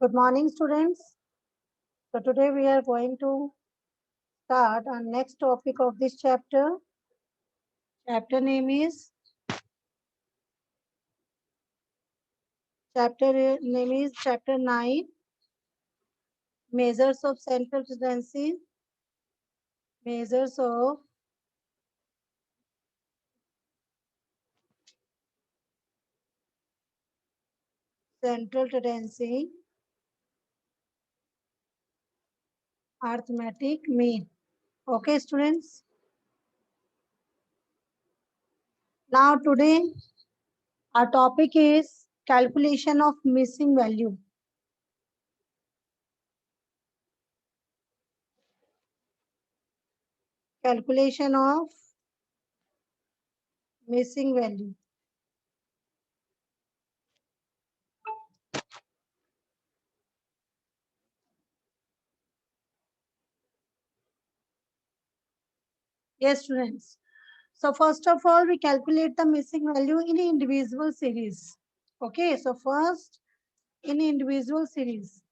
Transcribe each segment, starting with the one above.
Good morning, students. So today we are going to start our next topic of this chapter. Chapter name is chapter 9, measures of central tendency, measures of central tendency, arithmetic mean. Okay, students. Now today our topic is calculation of missing value. Calculation of missing value. Yes, students. So first of all, we calculate the missing value in individual series. Okay, so first in individual series.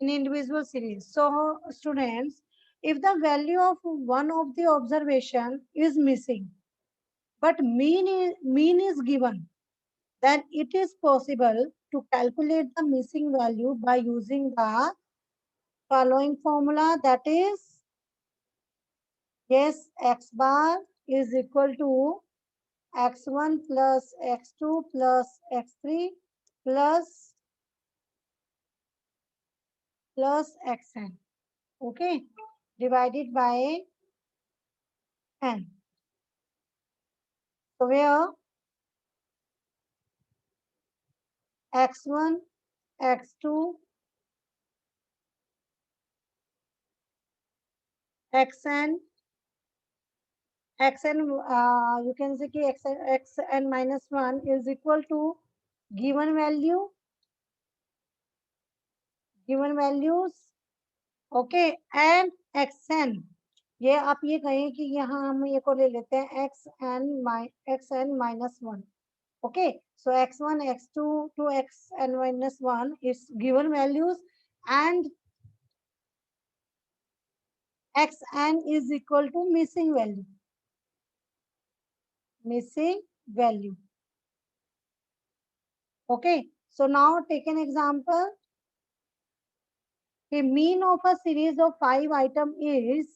In individual series. So students, if the value of one of the observation is missing, but mean is given, then it is possible to calculate the missing value by using the following formula, that is, yes, x bar is equal to x1 plus x2 plus x3 plus xn. Okay, divided by n. So where x1, x2, xn, you can say कि xn minus 1 is equal to given value, given values, okay, and xn. ये आप ये कहें कि यहाँ हम ये को ले लेते हैं xn minus 1. Okay, so x1, x2 to xn minus 1 is given values, and xn is equal to missing value. Missing value. Okay, so now take an example. The mean of a series of 5 items is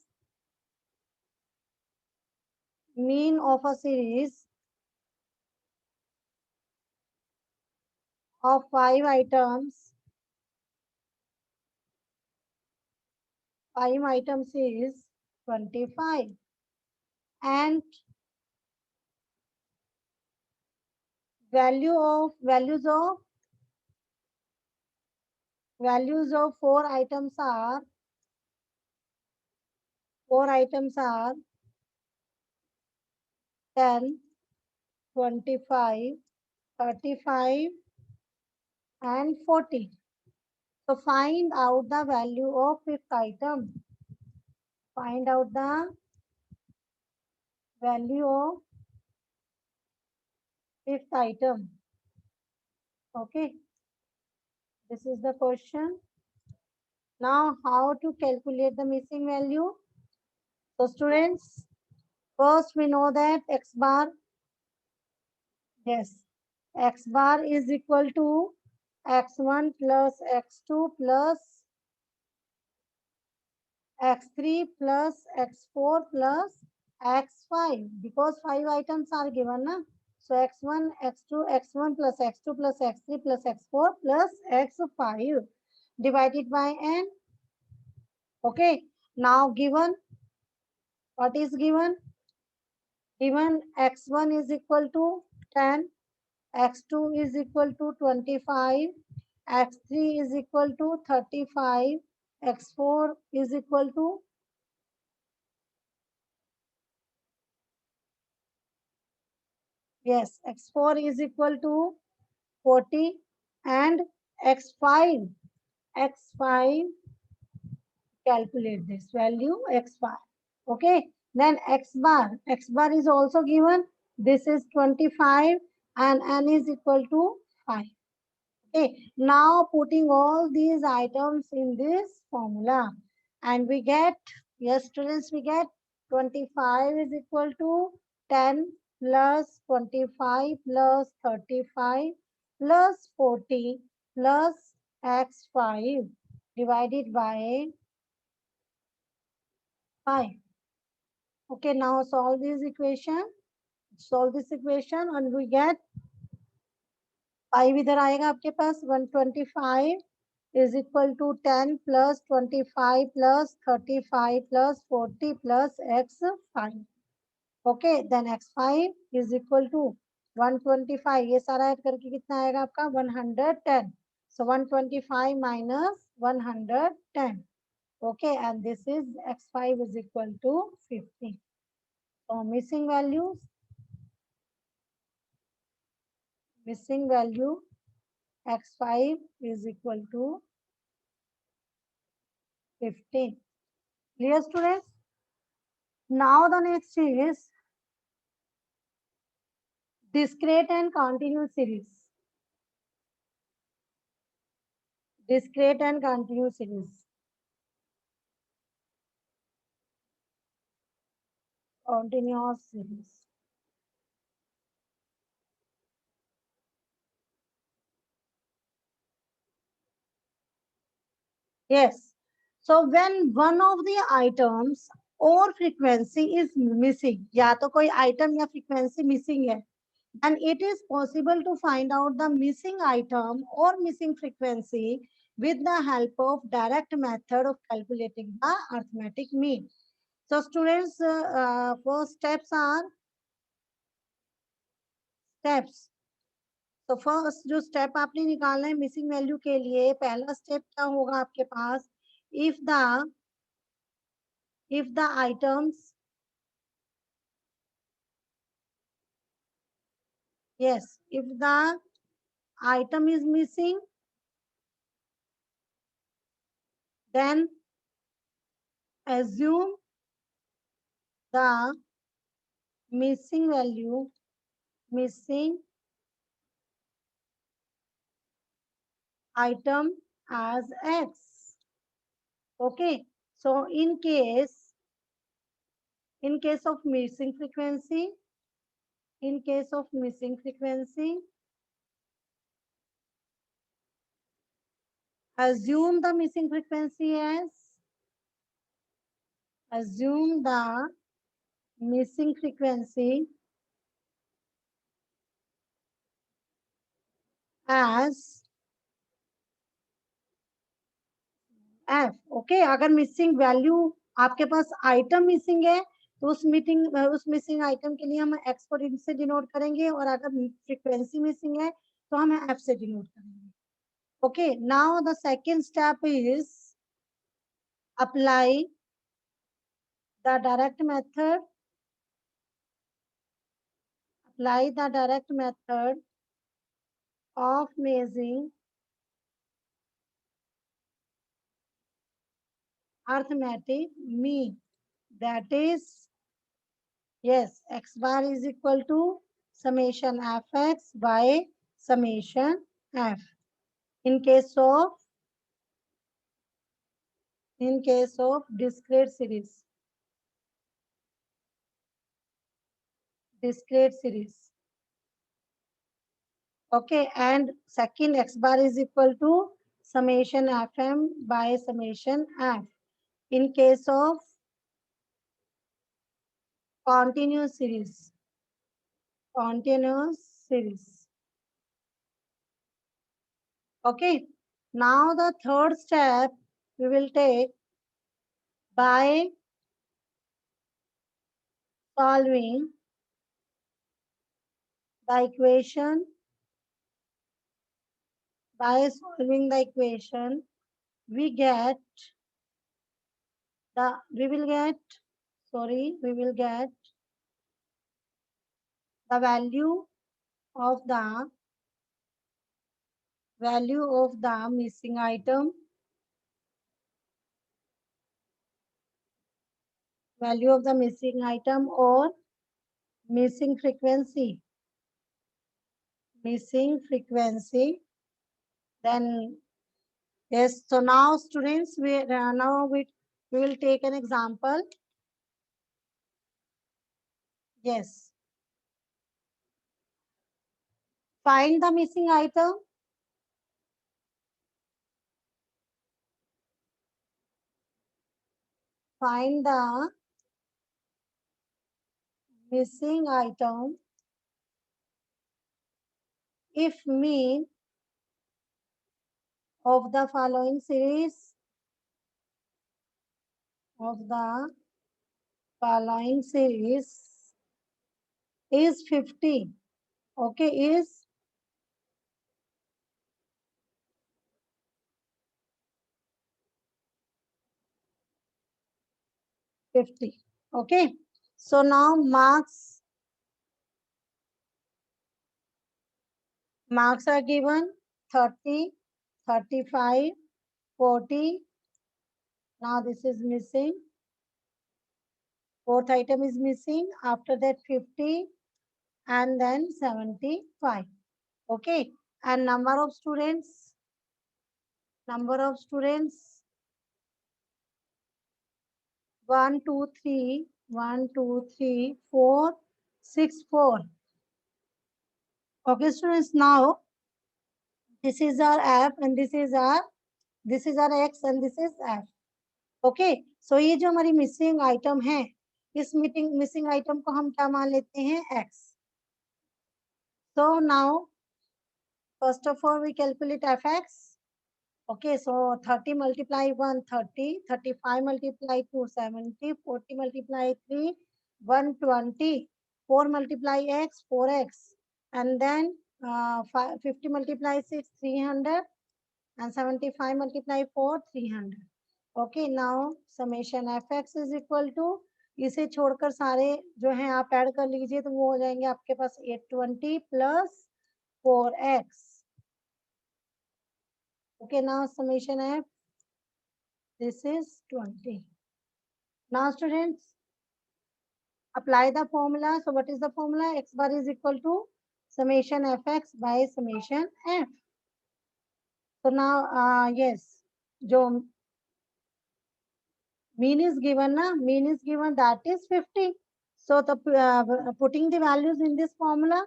mean of a series of 5 items. 5 items is 25, and values of 4 items are 10, 25, 35, and 40. So find out the value of fifth item. Find out the value of fifth item. Okay, this is the question. Now, how to calculate the missing value? So students, first we know that x bar, yes, x bar is equal to x1 plus x2 plus x3 plus x4 plus x5, because 5 items are given, na? So x1, x2, x1 plus x2 plus x3 plus x4 plus x5 divided by n. Okay, now given, what is given? Given x1 is equal to 10, x2 is equal to 25, x3 is equal to 35, x4 is equal to, yes, x4 is equal to 40, and x5 x5 calculate this value x bar. Okay, then x bar is also given. This is 25 and n is equal to 5. Okay, now putting all these items in this formula and we get, yes students, we get 25 is equal to 10 plus 25 plus 35 plus 40 plus x5 divided by 5. Okay, now solve this equation. Solve this equation and we get 5 इधर आएगा आपके पास 125 is equal to 10 plus 25 plus 35 plus 40 plus x5. Okay, then x5 is equal to 125. ये सारा add करके कितना आएगा आपका 110. So 125 minus 110. Okay, and this is x5 is equal to 50. So missing value x5 is equal to 15. Clear students? Now the next is discrete and continuous series. Discrete and continuous series. Continuous series. Yes. So when one of the items or frequency is missing, या तो कोई item या frequency missing है, and it is possible to find out the missing item or missing frequency with the help of direct method of calculating the arithmetic mean. So students, first steps are steps. तो first जो step आपने निकालना है missing value के लिए, पहला step क्या होगा आपके पास? If the items, yes, if the item is missing, then assume the missing value, missing item as x. Okay, so in case of missing frequency, assume the missing frequency as assume the missing frequency as f. Okay, अगर missing value आपके पास item missing है तो उस missing item के लिए हम x को से डिनोट करेंगे, और अगर फ्रीक्वेंसी मिसिंग है तो हम f से डिनोट करेंगे. Okay, now the second step is apply the direct method of measuring arithmetic mean. That is, yes, x bar is equal to summation fx by summation f. In case of discrete series. Okay, and second x bar is equal to summation fm by summation f. In case of continuous series. Okay, now the third step we will take by solving the equation. By solving the equation, we will get the value of the missing item value of the missing item or missing frequency. Missing frequency. Then yes. So now students, we will take an example. Yes. Find the missing item. Find the missing item if mean of the following series is 50. Okay, is 50. Okay. So now marks are given 30, 35, 40. Now this is missing. Fourth item is missing. After that 50 and then 75. Okay. And number of students 1, 2, 3, 1, 2, 3, 4, 6, 4. Okay, students, now this is our F and this is our X and this is F. Okay, so ये जो हमारी missing item है, इस missing item को हम क्या मान लेते हैं? X. So now first of all we calculate Fx. Okay, so 30 multiply 1, 30, 35 multiply 2, 70, 40 multiply 3, 120, 4 multiply x, 4x, and then 50 multiply 6, 300, and 75 multiply 4, 300. Okay, now summation fx is equal to, इसे छोड़कर सारे जो हैं आप ऐड कर लीजिए तो वो हो जाएंगे आपके पास 820 plus 4x. Okay, now summation f, this is 20. Now students, apply the formula. So what is the formula? X bar is equal to summation fx by summation f. So now, yes, jo mean is given, that is 50. So the putting the values in this formula,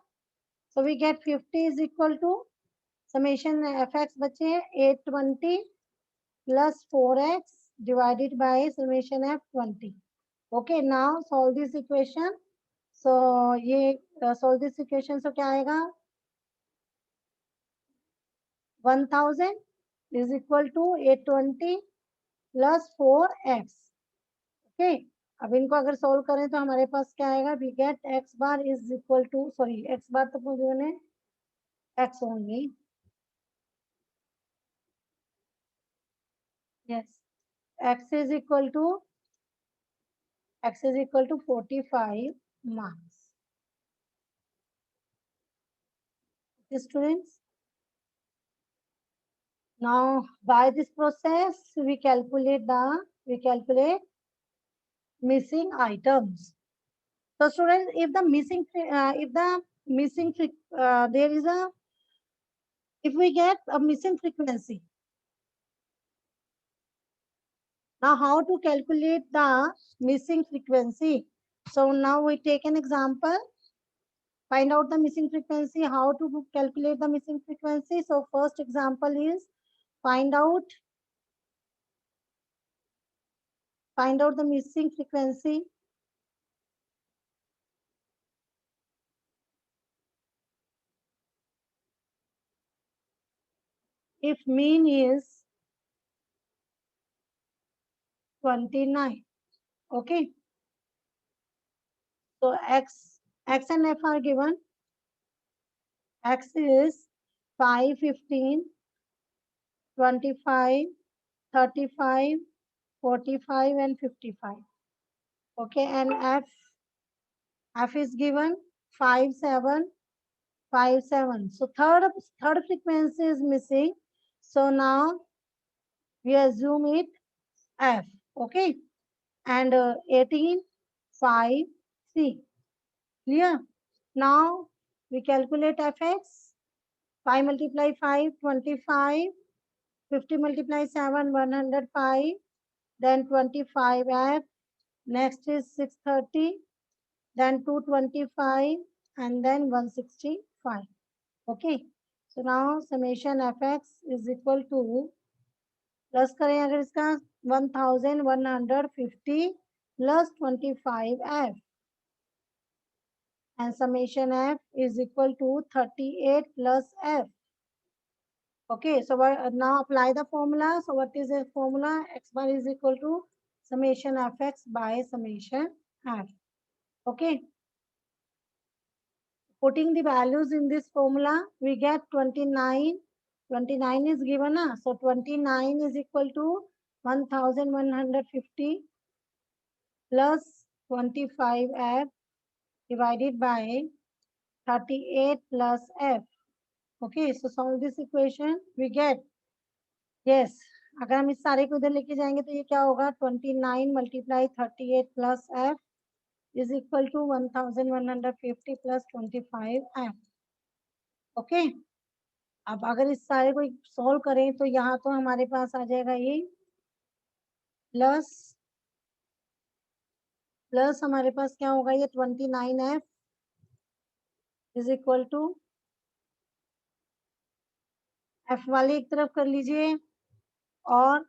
so we get 50 is equal to summation fx bache 820 plus 4x divided by summation f 20. Okay, now solve this equation. So ये solve this equation, so क्या आएगा? 1000 is equal to 820 plus 4x. Okay, अब इनको अगर solve करें तो हमारे पास क्या आएगा? We get x bar is equal to, sorry, x bar तो मुझे x only. Yes, x is equal to 45 marks. Okay, students. Now by this process we calculate missing items. So students, if we get a missing frequency, now how to calculate the missing frequency? So now we take an example, find out the missing frequency, how to calculate the missing frequency. So first example is find out the missing frequency. If mean is 29. Okay. So x and f are given. X is 5, 15, 25, 35, 45 and 55. Okay, and f is given 5, 7, 5, 7. So third frequency is missing. So now we assume it f. Okay. and 18, 5, 3. Clear? Now we calculate fx. 5 multiply 5, 25. 50 multiply 7, 105. Then 25f. Next is 630. Then 225. And then 165. Okay. So now summation fx is equal to, plus करें अगर इसका 1150 plus 25f and summation f is equal to 38 plus f. Okay, so now apply the formula. So what is the formula? X bar is equal to summation fx by summation f. Okay, putting the values in this formula, we get 29. 29 is given, so 29 is equal to 1150 plus 25f divided by 38 plus f. Okay, so solve this equation. We get, yes, अगर हम इस सारे को इधर लेके जाएंगे तो ये क्या होगा? 29 multiply 38 plus f is equal to 1150 plus 25f. Okay, अब अगर इस सारे को सॉल्व करें तो यहाँ तो हमारे पास आ जाएगा ये प्लस प्लस हमारे पास क्या होगा? ये 29f is equal to f वाले एक तरफ कर लीजिए और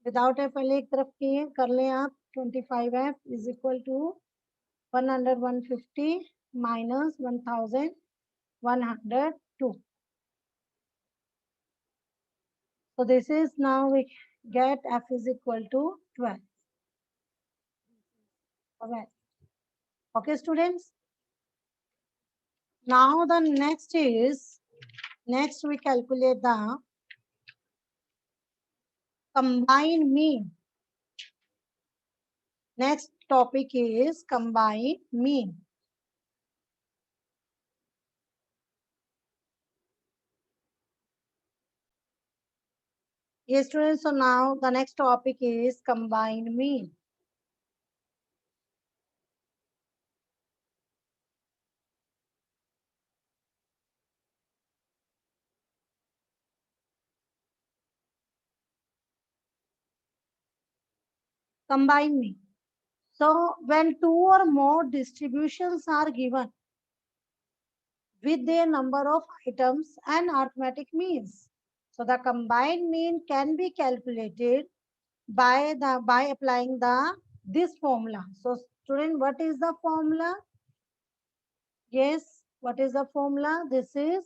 विदाउट एफ वाले एक तरफ किए कर लें आप. 25f is equal to 150 minus 1102. So this is, now we get f is equal to 12. Okay, students. Now the next we calculate the combined mean. Next topic is combined mean. Yes, students. So now the next topic is combined mean. Combined mean. So when two or more distributions are given with their number of items and arithmetic means, so the combined mean can be calculated by applying this formula. So student, what is the formula? Yes, what is the formula? This is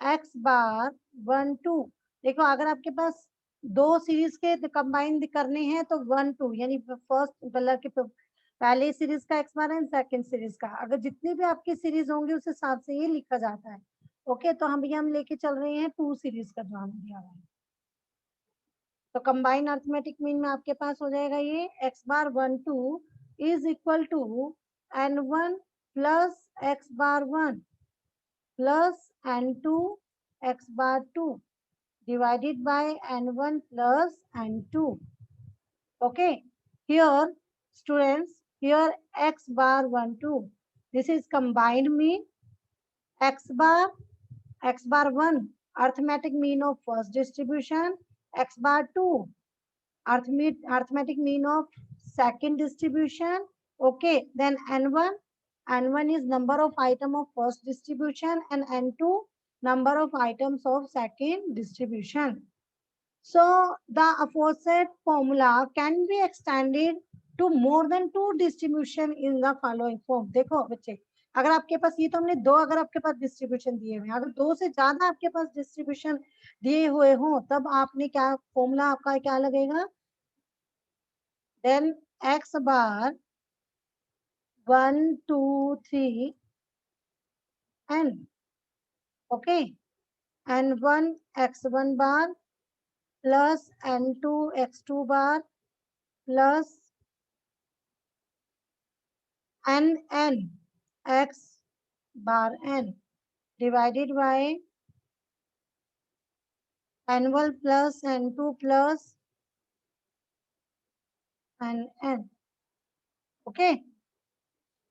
x bar 1 2. देखो अगर आपके पास दो series के combine करने हैं तो 1 2 यानी first colour के पहले सीरीज का x bar and second series का, अगर जितनी भी आपकी सीरीज होंगी उस हिसाब से ये लिखा जाता है. ओके, तो हम लेके चल रहे हैं 2 सीरीज का जो हमें दिया हुआ है. तो कंबाइन अर्थमेटिक मीन में आपके पास हो जाएगा ये x bar 1 2 is equal to n1 plus x bar 1 plus n2 x bar 2 divided by n1 plus n2. Okay, here students, here x bar 1 2, this is combined mean. X bar 1 arithmetic mean of first distribution, x bar 2 arithmetic mean of second distribution. Okay, then n1 is number of item of first distribution and n2 number of items of second distribution. So the aforesaid formula can be extended to more than 2 distribution in the following form. देखो बच्चे, अगर आपके पास ये तो हमने दो, अगर आपके पास डिस्ट्रीब्यूशन दिए हुए हैं, अगर दो से ज्यादा आपके पास डिस्ट्रीब्यूशन दिए हुए हो तब आपने क्या फॉर्मूला आपका क्या लगेगा? Then x bar 1 2 3 n. Okay, n1 x1 bar plus n2 x2 bar plus nn x bar n divided by n1 plus n2 plus and n. Okay.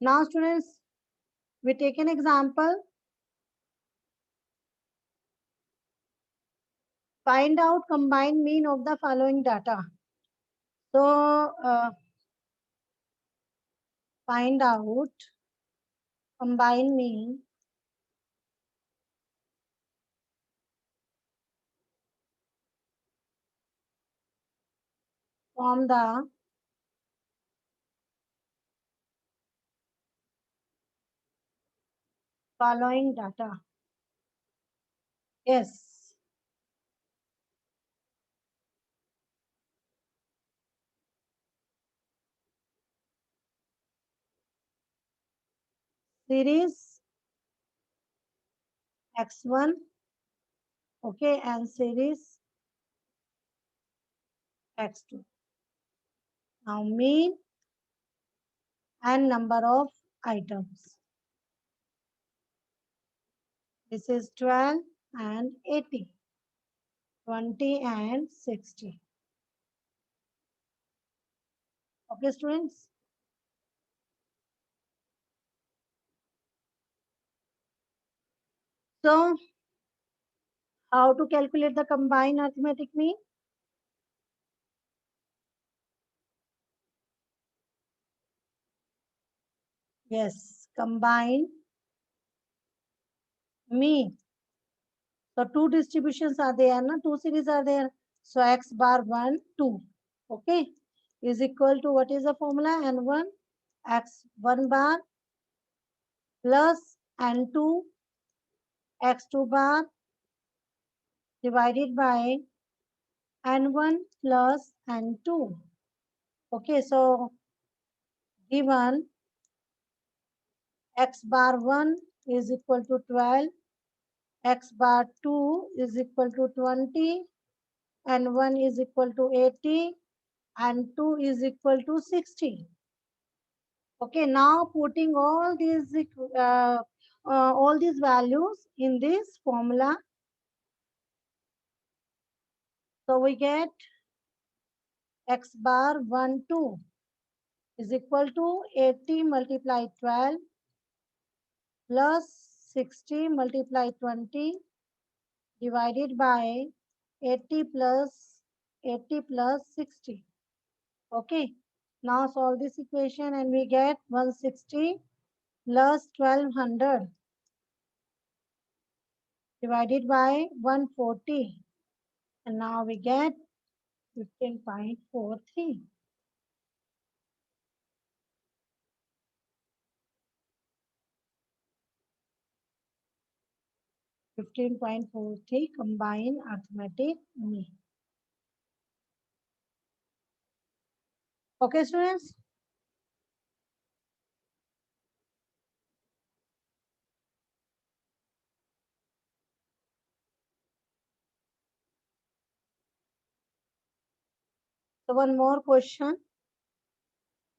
Now students, we take an example. Find out combined mean of the following data. So find out combined mean from the following data. Yes. Series X1, okay, and series X2. Now mean and number of items. This is 12 and 80, 20 and 60. Okay, students? So, how to calculate the combined arithmetic mean? Yes, combine mean. So two distributions are there, na? Two series are there. So x bar 1, 2. Okay. Is equal to what is the formula? N1 x1 bar plus N2 x2 bar divided by N1 plus N2. Okay. So given x bar 1 is equal to 12, x bar 2 is equal to 20, and 1 is equal to 80, and 2 is equal to 60. Okay, now putting all these values in this formula, so we get x bar 1 2 is equal to 80 multiplied 12 plus 60 multiplied 20 divided by 80 plus 60. Okay, now solve this equation and we get 160 plus 1200 divided by 140, and now we get 15.43. 15.43 combined arithmetic mean. Okay, students? So one more question.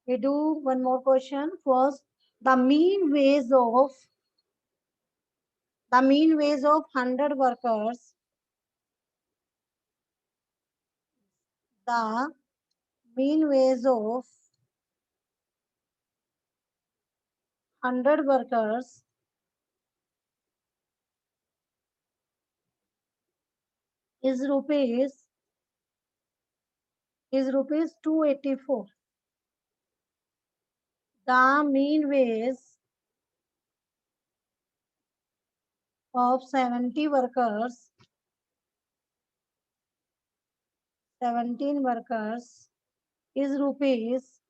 We do one more question. First, the mean wage of 100 workers. The mean wage of 100 workers is rupees 284. The mean wage of 17 workers is rupees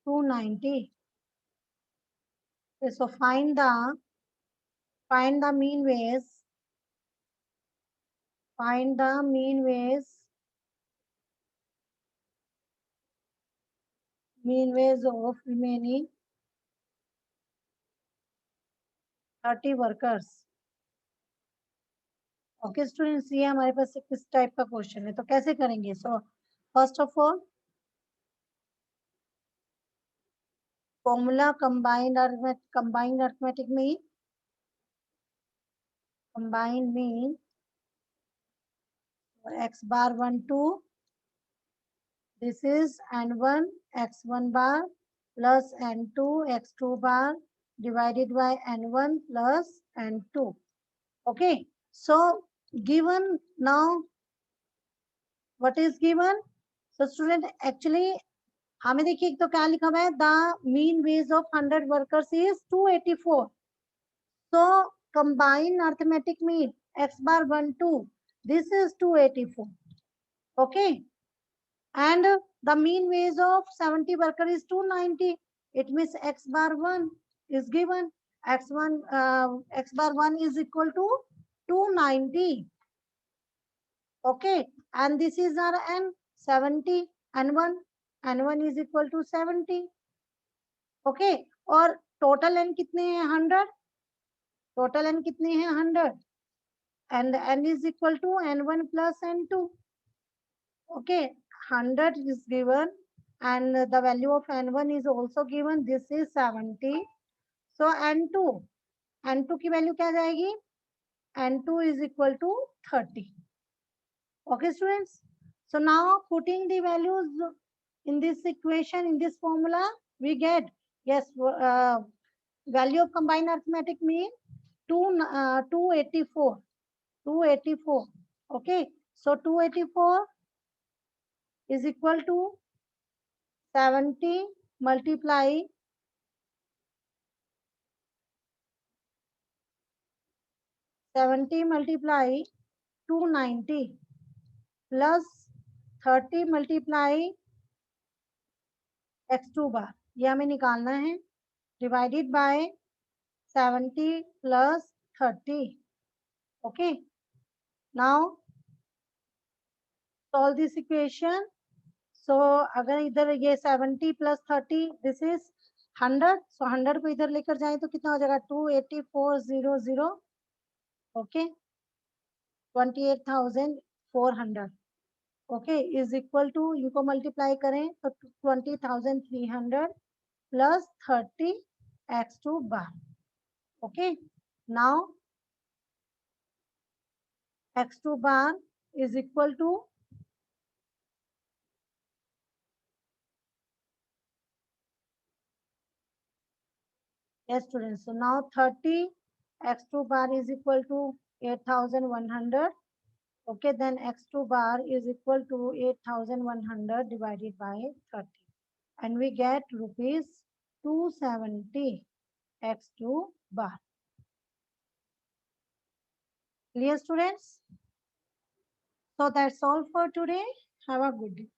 290. Okay, so find the mean wage. Find the mean wage of remaining 30 workers. Okay students, ये हमारे पास किस type का question है, तो कैसे करेंगे? So first of all formula combined arithmetic में combined mean x bar 1 2 This is n1 x1 bar plus n2 x2 bar divided by n1 plus n2. Okay, so given now, what is given? So student, actually हमें देखिए एक तो क्या लिखा हुआ है, the mean wage of 100 workers is 284. So combine arithmetic mean x bar 1 2, this is 284. Okay, and the mean wage of 70 worker is 290. It means x bar 1 is given, x1 x bar 1 is equal to 290. Okay, and this is our n 70 n1 is equal to 70. Okay, और total n कितने हैं 100, total n कितने हैं 100, and n is equal to n1 plus n2. Okay, 100 is given and the value of n1 is also given, this is 70. So n2 की value क्या जाएगी, n2 is equal to 30. Okay students, so now putting the values in this equation, in this formula, we get, yes, value of combined arithmetic mean 284. Okay, so 284 is equal to 70 multiply 290 plus 30 multiply x2 bar, ये हमें निकालना है, divided by 70 plus 30. Okay, now solve this equation. So अगर इधर ये 70 plus 30, this is 100. So 100 को इधर लेकर जाए तो कितना हो जाएगा, 28400. Okay, 28,400. Okay, is equal to, इनको मल्टीप्लाई करें तो 20,300 plus 30 x2 bar. Okay, now x2 bar is equal to, yes students, so now 30 x2 bar is equal to 8,100. Okay, then x2 bar is equal to 8,100 divided by 30, and we get rupees 270 x2 bar. Clear students? So that's all for today. Have a good day.